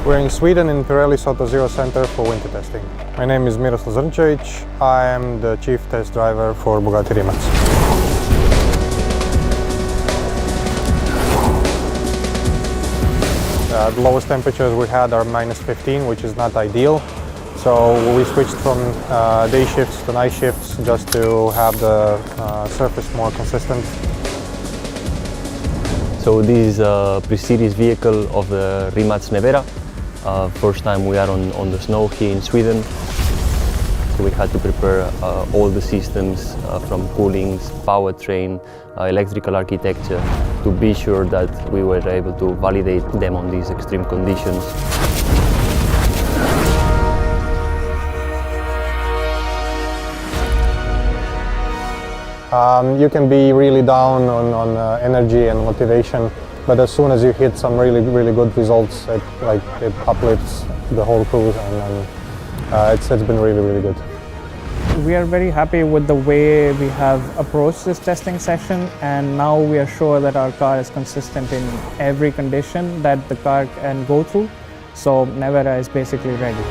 We're in Sweden in Pirelli's Auto Zero Center for winter testing. My name is Miroslav Zrnčević. I am the chief test driver for Bugatti Rimac. The lowest temperatures we had are -15, which is not ideal. So we switched from day shifts to night shifts just to have the surface more consistent. So this is a pre-series vehicle of the Rimac Nevera. First time we are on the snow here in Sweden. So we had to prepare all the systems from cooling, powertrain, electrical architecture to be sure that we were able to validate them on these extreme conditions. You can be really down on energy and motivation, but as soon as you hit some really good results, it uplifts the whole crew, and it's been really good. We are very happy with the way we have approached this testing session, and now we are sure that our car is consistent in every condition that the car can go through. So Nevera is basically ready.